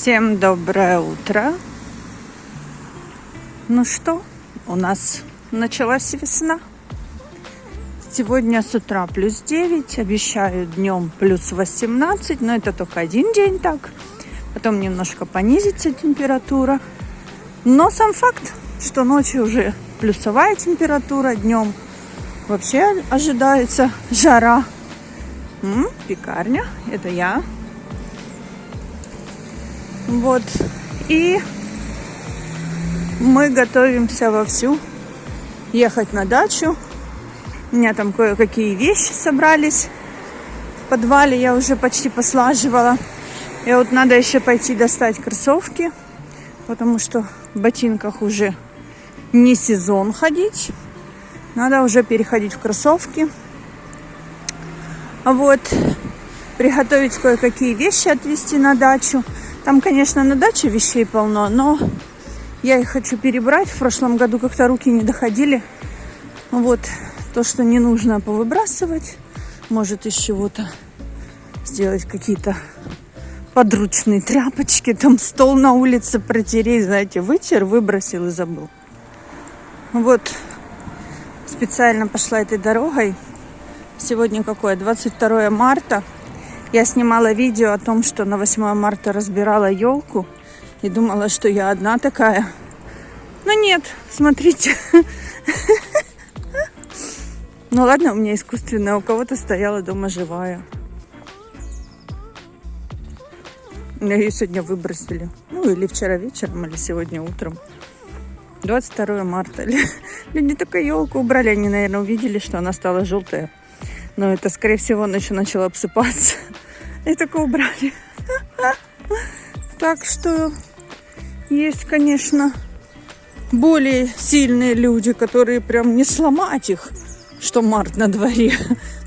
Всем доброе утро. Ну что, у нас началась весна. Сегодня с утра плюс 9, обещаю днем плюс 18, но это только один день так. Потом немножко понизится температура. Но сам факт, что ночью уже плюсовая температура, днем вообще ожидается жара. Пекарня, это я. Вот, и мы готовимся вовсю ехать на дачу. У меня там кое-какие вещи собрались. В подвале я уже почти послаживала. И вот надо еще пойти достать кроссовки, потому что в ботинках уже не сезон ходить. Надо уже переходить в кроссовки. Вот, приготовить кое-какие вещи, отвезти на дачу. Там, конечно, на даче вещей полно, но я их хочу перебрать. В прошлом году как-то руки не доходили. Вот, то, что не нужно, повыбрасывать. Может, из чего-то сделать какие-то подручные тряпочки. Там стол на улице протереть, знаете, вытер, выбросил и забыл. Вот, специально пошла этой дорогой. Сегодня какое? 22 марта. Я снимала видео о том, что на 8 марта разбирала елку. И думала, что я одна такая. Но нет, смотрите. Ну ладно, у меня искусственная, у кого-то стояла дома живая. Ее сегодня выбросили. Ну или вчера вечером, или сегодня утром. 22 марта. Люди только елку убрали. Они, наверное, увидели, что она стала желтая. Но это, скорее всего, она еще начала обсыпаться. И только убрали. Так что есть, конечно, более сильные люди, которые прям не сломать их, что март на дворе.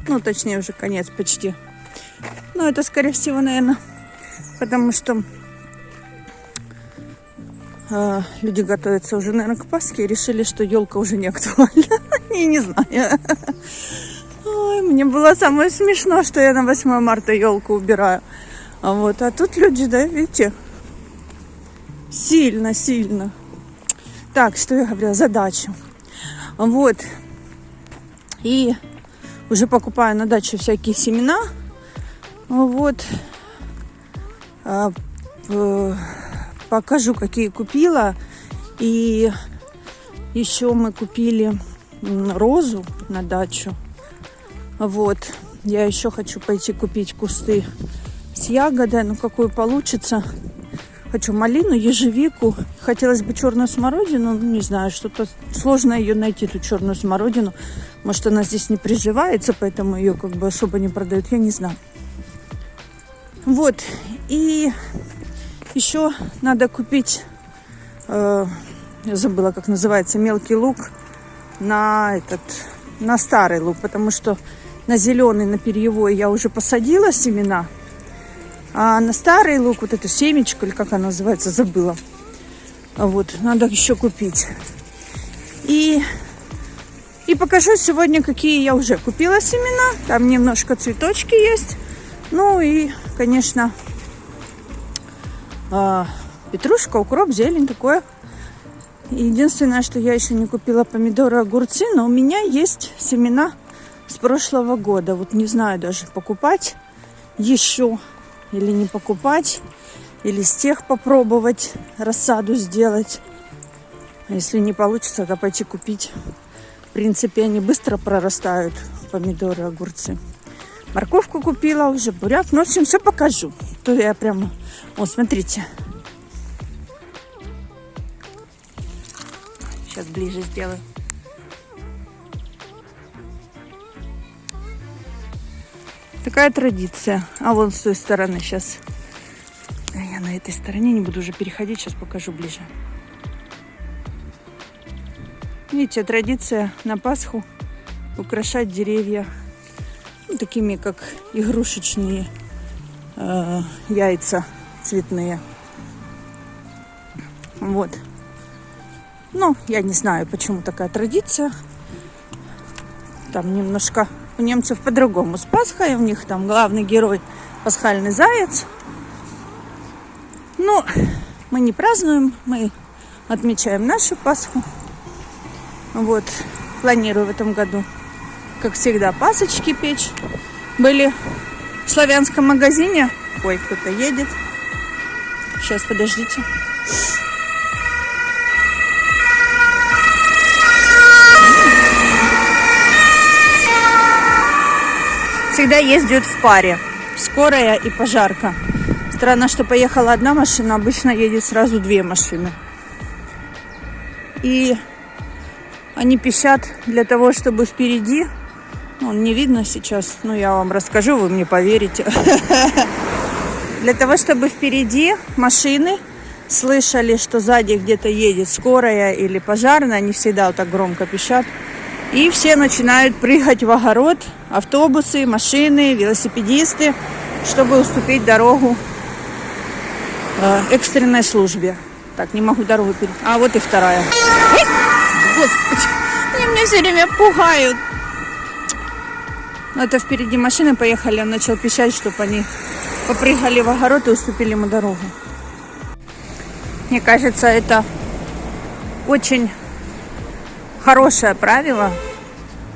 Ну, точнее, уже конец почти. Но это, скорее всего, наверное, потому что люди готовятся уже, наверное, к Пасхе и решили, что елка уже не актуальна. Я не знаю. Ой, мне было самое смешно, что я на 8 марта елку убираю. А тут люди, да, видите, сильно. Так, что я говорила? Задачу. Вот. И уже покупаю на даче всякие семена. Вот. Покажу, какие купила. И еще мы купили розу на дачу. Вот. Я еще хочу пойти купить кусты с ягодой. Ну, какую получится. Хочу малину, ежевику. Хотелось бы черную смородину. Ну, не знаю, что-то сложно ее найти, эту черную смородину. Может, она здесь не приживается, поэтому ее как бы особо не продают. Я не знаю. Вот. И еще надо купить, я забыла, как называется, мелкий лук на старый лук, потому что на зеленый, на перьевой я уже посадила семена, а на старый лук, вот эту семечку, или как она называется, забыла. Вот, надо еще купить. И покажу сегодня, какие я уже купила семена. Там немножко цветочки есть. Ну и, конечно, петрушка, укроп, зелень, такое. Единственное, что я еще не купила помидоры, огурцы, но у меня есть семена с прошлого года. Вот не знаю даже, покупать еще или не покупать, или с тех попробовать рассаду сделать. А если не получится, то пойти купить. В принципе, они быстро прорастают, помидоры, огурцы. Морковку купила уже, буряк. Ну, в общем, все покажу. То я прямо... Вот, смотрите. Сейчас ближе сделаю. Такая традиция. А вон с той стороны сейчас. Я на этой стороне не буду уже переходить. Сейчас покажу ближе. Видите, традиция на Пасху украшать деревья такими, как игрушечные яйца цветные. Вот. Ну, я не знаю, почему такая традиция. Там немножко у немцев по-другому с Пасхой. У них там главный герой пасхальный заяц. Ну, мы не празднуем, мы отмечаем нашу Пасху. Вот, планирую в этом году, как всегда, пасочки печь. Были в славянском магазине. Ой, кто-то едет. Сейчас, подождите. Всегда ездят в паре. Скорая и пожарка. Странно, что поехала одна машина, обычно едет сразу две машины. И они пищат для того, чтобы впереди, ну, не видно сейчас, но я вам расскажу, вы мне поверите. Для того, чтобы впереди машины слышали, что сзади где-то едет скорая или пожарная, они всегда вот так громко пищат. И все начинают прыгать в огород, автобусы, машины, велосипедисты, чтобы уступить дорогу экстренной службе. Так, не могу дорогу перейти. А вот и вторая. Ой, господи, они меня все время пугают. Ну, это впереди машины поехали, он начал пищать, чтобы они попрыгали в огород и уступили ему дорогу. Мне кажется, это очень хорошее правило,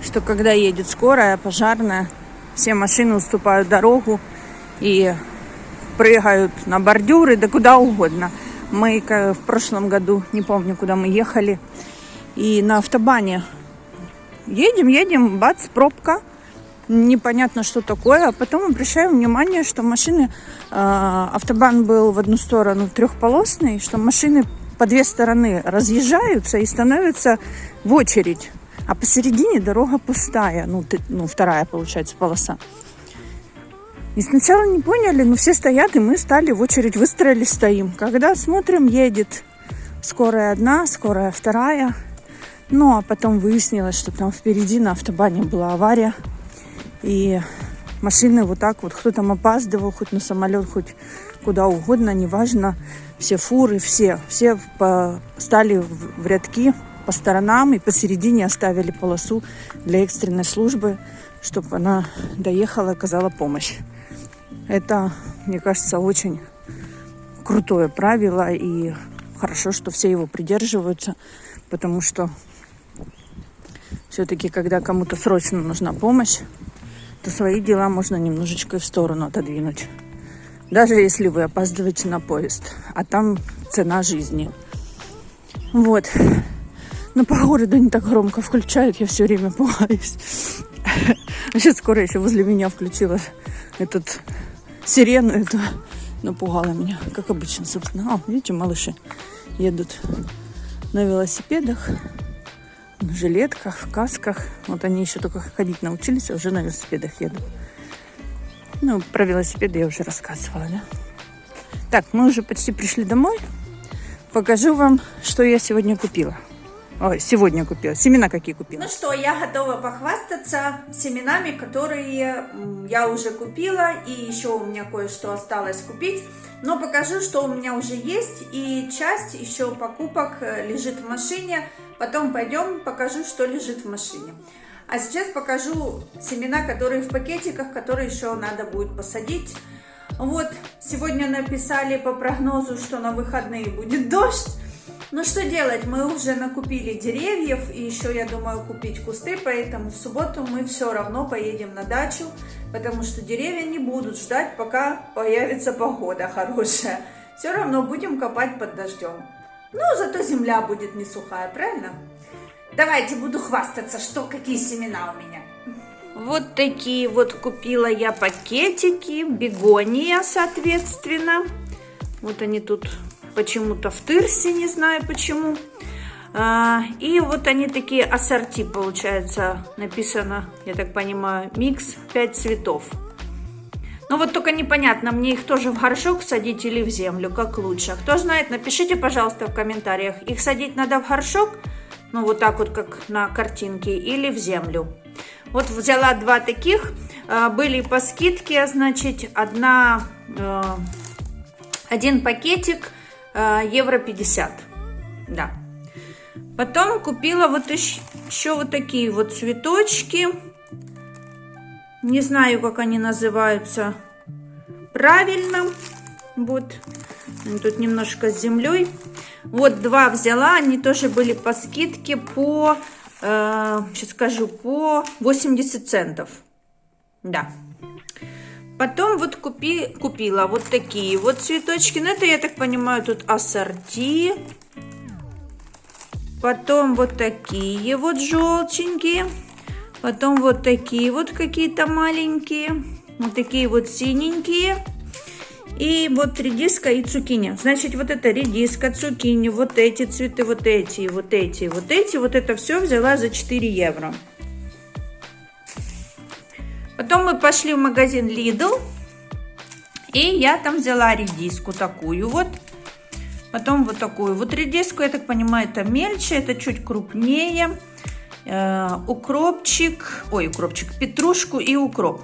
что когда едет скорая, пожарная, все машины уступают дорогу и прыгают на бордюры, да куда угодно. Мы в прошлом году, не помню, куда мы ехали, и на автобане едем, бац, пробка. Непонятно, что такое, а потом обращаем внимание, что машины, автобан был в одну сторону трехполосный, что машины по две стороны разъезжаются и становятся в очередь, а посередине дорога пустая, ну вторая, получается, полоса. И сначала не поняли, но все стоят, и мы стали в очередь, выстроились, стоим. Когда смотрим, едет скорая одна, скорая вторая, ну а потом выяснилось, что там впереди на автобане была авария. И машины вот так вот, кто там опаздывал, хоть на самолет, хоть куда угодно, неважно. Все фуры, все стали в рядки по сторонам и посередине оставили полосу для экстренной службы, чтобы она доехала и оказала помощь. Это, мне кажется, очень крутое правило, и хорошо, что все его придерживаются, потому что все-таки, когда кому-то срочно нужна помощь, то свои дела можно немножечко в сторону отодвинуть. Даже если вы опаздываете на поезд. А там цена жизни. Вот. Но по городу не так громко включают, я все время пугаюсь. Сейчас скоро еще возле меня включила сирену. Это напугало меня, как обычно, собственно. Видите, малыши едут на велосипедах, в жилетках, в касках. Вот они еще только ходить научились, а уже на велосипедах едут. Ну, про велосипеды я уже рассказывала, да? Так, мы уже почти пришли домой. Покажу вам, что я сегодня купила. Сегодня купила. Семена какие купила. Ну что, я готова похвастаться семенами, которые я уже купила. И еще у меня кое-что осталось купить. Но покажу, что у меня уже есть. И часть еще покупок лежит в машине. Потом пойдем, покажу, что лежит в машине. А сейчас покажу семена, которые в пакетиках, которые еще надо будет посадить. Вот, сегодня написали по прогнозу, что на выходные будет дождь. Ну что делать, мы уже накупили деревьев и еще, я думаю, купить кусты, поэтому в субботу мы все равно поедем на дачу, потому что деревья не будут ждать, пока появится погода хорошая. Все равно будем копать под дождем. Ну, зато земля будет не сухая, правильно? Давайте буду хвастаться, какие семена у меня. Вот такие вот купила я пакетики, бегония, соответственно. Вот они тут почему-то в тырсе, не знаю почему. И вот они такие ассорти, получается, написано, я так понимаю, микс 5 цветов. Но вот только непонятно, мне их тоже в горшок садить или в землю, как лучше. Кто знает, напишите, пожалуйста, в комментариях. Их садить надо в горшок, ну вот так вот, как на картинке, или в землю. Вот взяла два таких, были по скидке, значит, один пакетик евро 50, да. Потом купила вот еще вот такие вот цветочки, не знаю, как они называются правильно, Вот. Тут немножко с землей. Вот 2 взяла. Они тоже были по скидке по, сейчас скажу, по 80 центов. Да. Потом вот купила вот такие вот цветочки. Ну, это, я так понимаю, тут ассорти. Потом вот такие вот желтенькие. Потом вот такие вот какие-то маленькие. Вот такие вот синенькие. И вот редиска и цукини. Значит, вот это редиска, цукини, вот эти цветы, вот эти, вот эти, вот эти. Вот это все взяла за 4 евро. Потом мы пошли в магазин Lidl. И я там взяла редиску такую вот. Потом вот такую вот редиску. Я так понимаю, это мельче, это чуть крупнее. Укропчик, петрушку и укроп.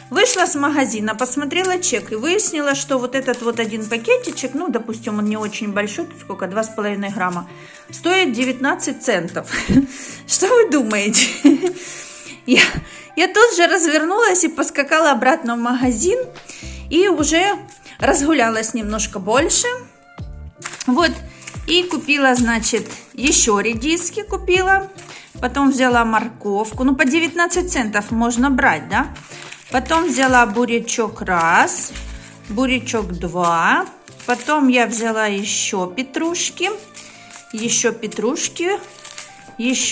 Вышла с магазина, посмотрела чек и выяснила, что вот этот вот один пакетичек, ну, допустим, он не очень большой, тут сколько, 2,5 грамма, стоит 19 центов. Что вы думаете? Я тут же развернулась и поскакала обратно в магазин и уже разгулялась немножко больше. Вот, и купила, значит, еще редиски купила. Потом взяла морковку, ну, по 19 центов можно брать, да? Потом взяла бурячок 1, бурячок 2. Потом я взяла еще петрушки, еще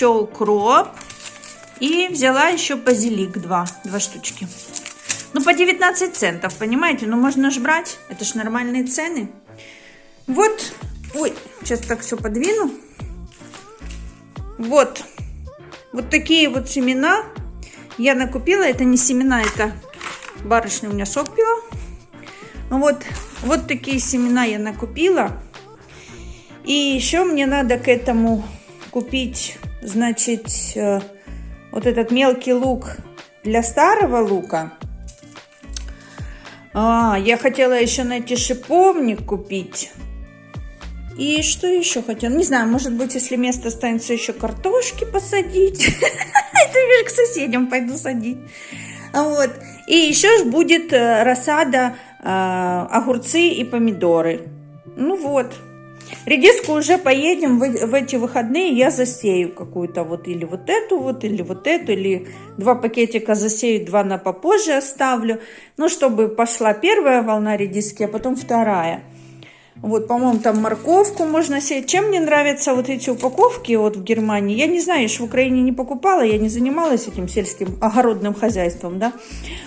укроп. И взяла еще базилик 2 штучки. Ну, по 19 центов, понимаете? Ну, можно ж брать, это ж нормальные цены. Вот, ой, сейчас так все подвину. Вот такие вот семена я накупила. Это не семена, это барышня у меня сок пила. Вот такие семена я накупила. И еще мне надо к этому купить, значит, вот этот мелкий лук для старого лука. Я хотела еще найти шиповник купить. И что еще хотела? Не знаю, может быть, если место останется, еще картошки посадить. Это я к соседям пойду садить. Вот. И еще ж будет рассада, огурцы и помидоры. Ну вот. Редиску уже поедем в эти выходные, я засею какую-то вот или вот эту, или 2 пакетика засею, 2 на попозже оставлю. Ну, чтобы пошла первая волна редиски, а потом вторая. Вот, по-моему, там морковку можно сеять. Чем мне нравятся вот эти упаковки вот в Германии? Я не знаю, я же в Украине не покупала, я не занималась этим сельским огородным хозяйством, да.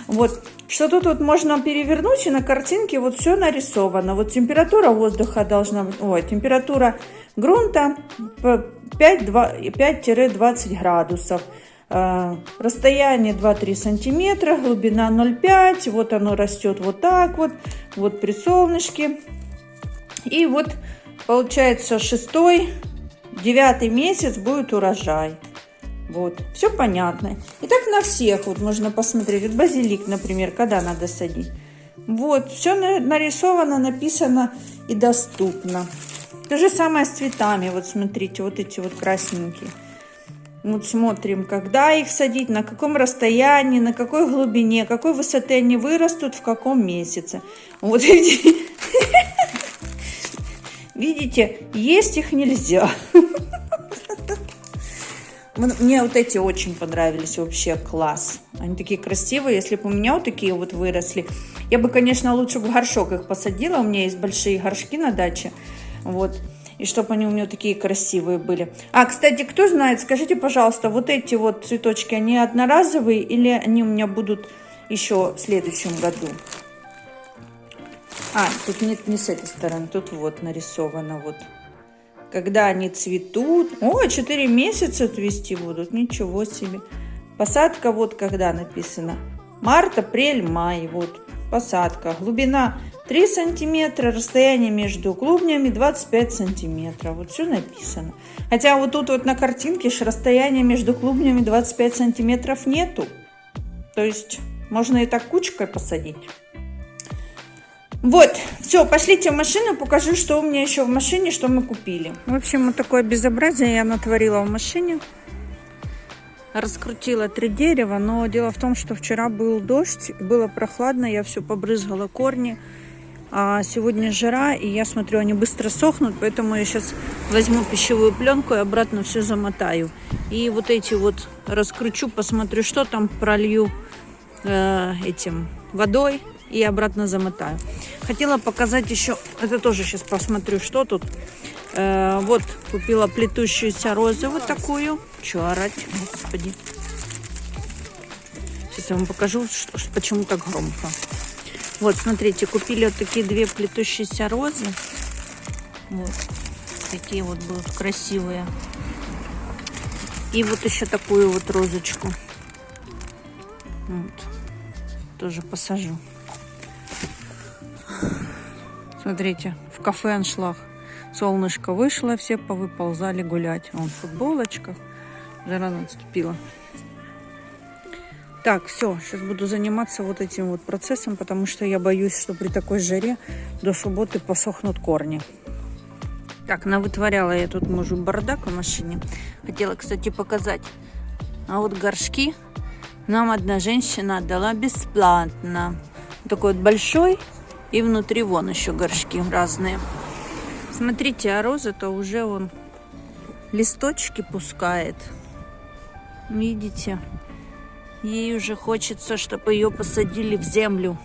Вот, что тут вот можно перевернуть, и на картинке вот все нарисовано. Вот температура воздуха должна быть, температура грунта 5-20 градусов. Расстояние 2-3 сантиметра, глубина 0,5. Вот оно растет вот так вот, вот при солнышке. И вот получается 6-9 месяц будет урожай. Вот, все понятно. И так на всех вот можно посмотреть. Вот базилик, например, когда надо садить. Вот, все нарисовано, написано и доступно. То же самое с цветами. Вот смотрите, вот эти вот красненькие. Вот смотрим, когда их садить, на каком расстоянии, на какой глубине, какой высоты они вырастут, в каком месяце. Вот эти... Видите, есть их нельзя. Мне вот эти очень понравились, вообще класс. Они такие красивые. Если бы у меня вот такие вот выросли, я бы, конечно, лучше в горшок их посадила. У меня есть большие горшки на даче. Вот. И чтобы они у меня такие красивые были. Кстати, кто знает, скажите, пожалуйста, вот эти вот цветочки, они одноразовые или они у меня будут еще в следующем году? Тут нет, не с этой стороны, тут вот нарисовано вот. Когда они цветут. 4 месяца цвести будут, ничего себе. Посадка вот когда написано. Март, апрель, май, вот посадка. Глубина 3 сантиметра, расстояние между клубнями 25 сантиметров. Вот все написано. Хотя вот тут вот на картинке ж расстояние между клубнями 25 сантиметров нету. То есть можно и так кучкой посадить. Вот, все, пошлите в машину, покажу, что у меня еще в машине, что мы купили. В общем, вот такое безобразие я натворила в машине. Раскрутила 3 дерева, но дело в том, что вчера был дождь, было прохладно, я все побрызгала корни. А сегодня жара, и я смотрю, они быстро сохнут, поэтому я сейчас возьму пищевую пленку и обратно все замотаю. И вот эти вот раскручу, посмотрю, что там, пролью этим водой и обратно замотаю. Хотела показать еще, это тоже сейчас посмотрю, что тут. Вот купила плетущуюся розу вот такую. Че орать, господи. Сейчас я вам покажу, почему так громко. Вот, смотрите, купили вот такие две плетущиеся розы. Вот, такие вот будут красивые. И вот еще такую вот розочку. Вот, тоже посажу. Смотрите, в кафе «Аншлаг». Солнышко вышло, все повыползали гулять. Вон в футболочках. Жара наступила. Так, все, сейчас буду заниматься вот этим вот процессом, потому что я боюсь, что при такой жаре до субботы посохнут корни. Так, навытворяла я тут мужу бардак в машине. Хотела, кстати, показать. А вот горшки нам одна женщина отдала бесплатно. Такой вот большой, и внутри вон еще горшки разные. Смотрите, а роза-то уже вон листочки пускает. Видите? Ей уже хочется, чтобы ее посадили в землю.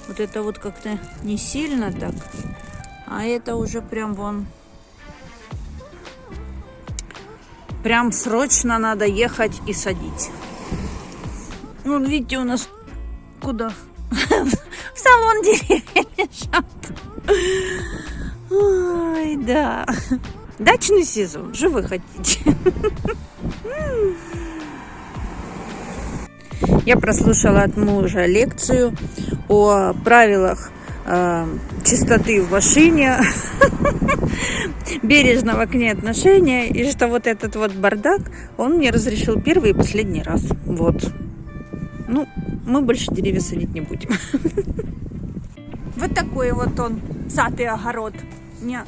Вот это вот как-то не сильно так. А это уже прям вон. Прям срочно надо ехать и садить. Вон, видите, у нас куда? В салон деревья лежат. Ой, да. Дачный сезон. Же вы хотите? Я прослушала от мужа лекцию о правилах чистоты в машине, бережного к ней отношения, и что вот этот вот бардак он мне разрешил первый и последний раз. Вот. Ну, мы больше деревья садить не будем. Вот такой вот он, сад и огород. У меня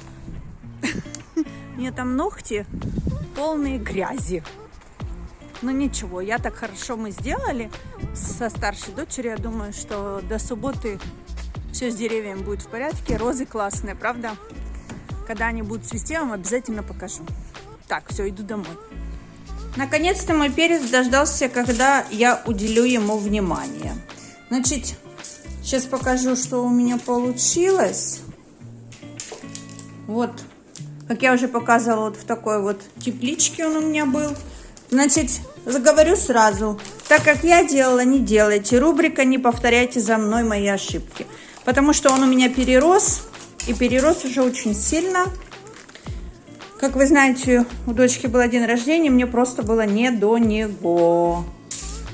там ногти полные грязи. Но ничего, я так хорошо мы сделали со старшей дочерью. Я думаю, что до субботы все с деревьями будет в порядке. Розы классные, правда? Когда они будут цвести, я вам обязательно покажу. Так, все, иду домой. Наконец-то мой перец дождался, когда я уделю ему внимание. Значит, сейчас покажу, что у меня получилось. Вот, как я уже показывала, вот в такой вот тепличке он у меня был. Значит, заговорю сразу. Так как я делала, не делайте. Рубрика «Не повторяйте за мной мои ошибки». Потому что он у меня перерос. И перерос уже очень сильно. Как вы знаете, у дочки был день рождения. Мне просто было не до него.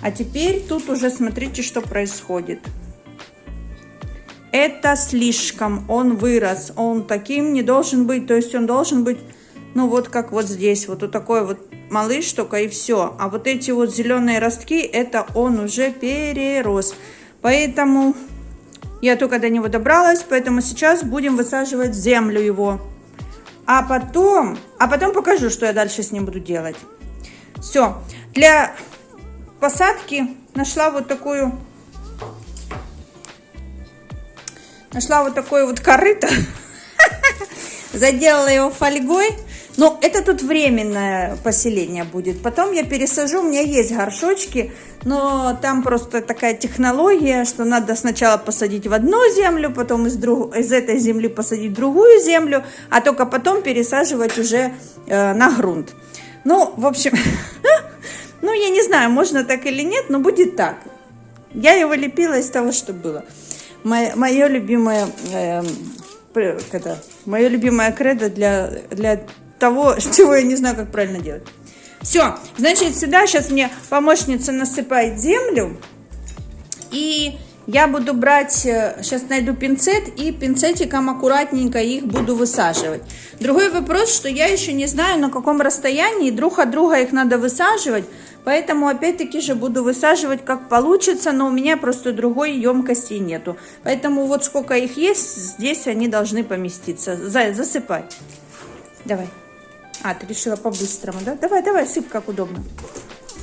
А теперь тут уже смотрите, что происходит. Это слишком. Он вырос. Он таким не должен быть. То есть он должен быть, ну вот как вот здесь. Вот такой вот малыш только и все. А вот эти вот зеленые ростки, это он уже перерос. Поэтому я только до него добралась. Поэтому сейчас будем высаживать в землю его. А потом покажу, что я дальше с ним буду делать. Все. Для посадки нашла вот такое вот корыто. Заделала его фольгой. Но это тут временное поселение будет. Потом я пересажу, у меня есть горшочки, но там просто такая технология, что надо сначала посадить в одну землю, потом из этой земли посадить в другую землю, а только потом пересаживать уже на грунт. Ну, в общем, ну, я не знаю, можно так или нет, но будет так. Я его лепила из того, что было. Мое любимое кредо для того, чего я не знаю, как правильно делать. Все, значит, сюда сейчас мне помощница насыпает землю. И я буду брать, сейчас найду пинцет, и пинцетиком аккуратненько их буду высаживать. Другой вопрос, что я еще не знаю, на каком расстоянии друг от друга их надо высаживать. Поэтому опять-таки же буду высаживать как получится, но у меня просто другой емкости нету. Поэтому вот сколько их есть, здесь они должны поместиться. Зая, засыпай. Давай. А, ты решила по-быстрому, да? Давай, сыпь как удобно.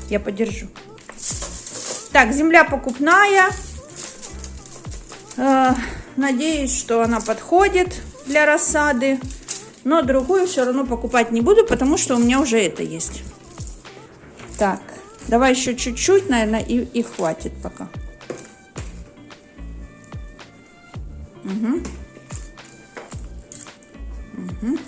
Я подержу. Так, земля покупная. надеюсь, что она подходит для рассады. Но другую все равно покупать не буду, потому что у меня уже это есть. Так, давай еще чуть-чуть, наверное, и хватит пока. Угу. Угу.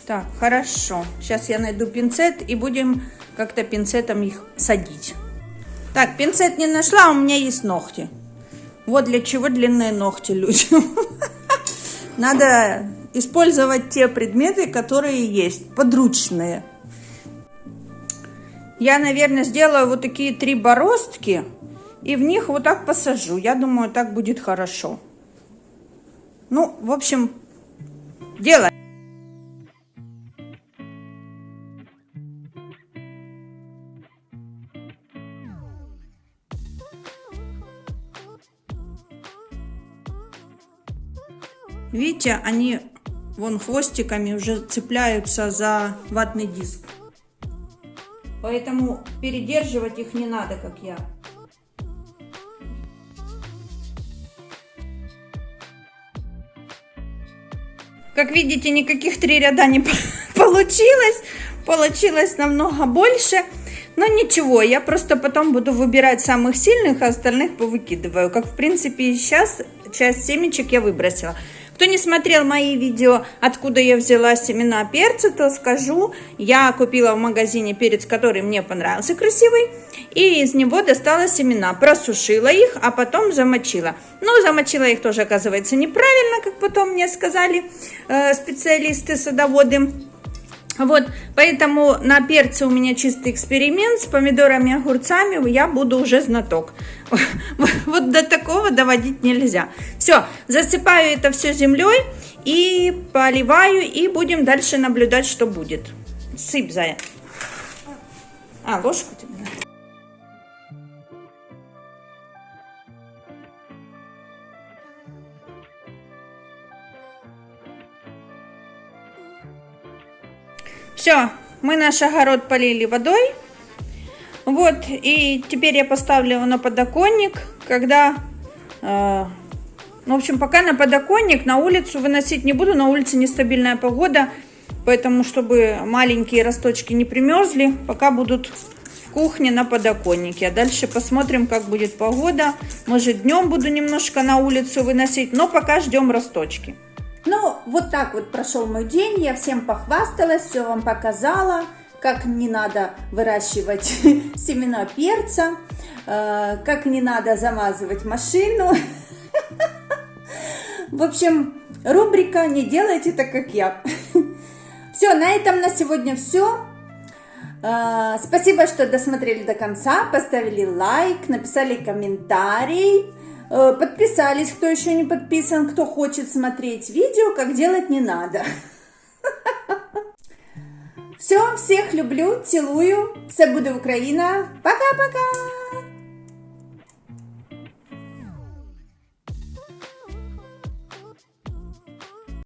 Так, хорошо. Сейчас я найду пинцет и будем как-то пинцетом их садить. Так, пинцет не нашла, у меня есть ногти. Вот для чего длинные ногти людям. Надо использовать те предметы, которые есть, подручные. Я, наверное, сделаю вот такие 3 бороздки и в них вот так посажу. Я думаю, так будет хорошо. Ну, в общем, делай. Видите, они вон хвостиками уже цепляются за ватный диск. Поэтому передерживать их не надо, как я. Как видите, никаких 3 ряда не получилось. Получилось намного больше. Но ничего, я просто потом буду выбирать самых сильных, а остальных повыкидываю. Как, в принципе, и сейчас часть семечек я выбросила. Кто не смотрел мои видео, откуда я взяла семена перца, то скажу, я купила в магазине перец, который мне понравился, красивый, и из него достала семена, просушила их, а потом замочила. Но замочила их тоже, оказывается, неправильно, как потом мне сказали специалисты-садоводы. Вот, поэтому на перце у меня чистый эксперимент, с помидорами и огурцами я буду уже знаток. Вот до такого доводить нельзя. Все, засыпаю это все землей и поливаю, и будем дальше наблюдать, что будет. Сыпь, зая. А, ложку тебе надо. Все, мы наш огород полили водой. Вот, и теперь я поставлю его на подоконник, когда... в общем, пока на подоконник, на улицу выносить не буду, на улице нестабильная погода, поэтому, чтобы маленькие росточки не примерзли, пока будут в кухне на подоконнике. А дальше посмотрим, как будет погода. Может, днем буду немножко на улицу выносить, но пока ждем росточки. Ну, вот так вот прошел мой день, я всем похвасталась, все вам показала, как не надо выращивать семена перца, как не надо замазывать машину. В общем, рубрика «Не делайте так, как я». Все, на этом на сегодня все. Спасибо, что досмотрели до конца, поставили лайк, написали комментарий. Подписались, кто еще не подписан, кто хочет смотреть видео, как делать не надо. Все, всех люблю, целую. Все буде Україна. Пока-пока.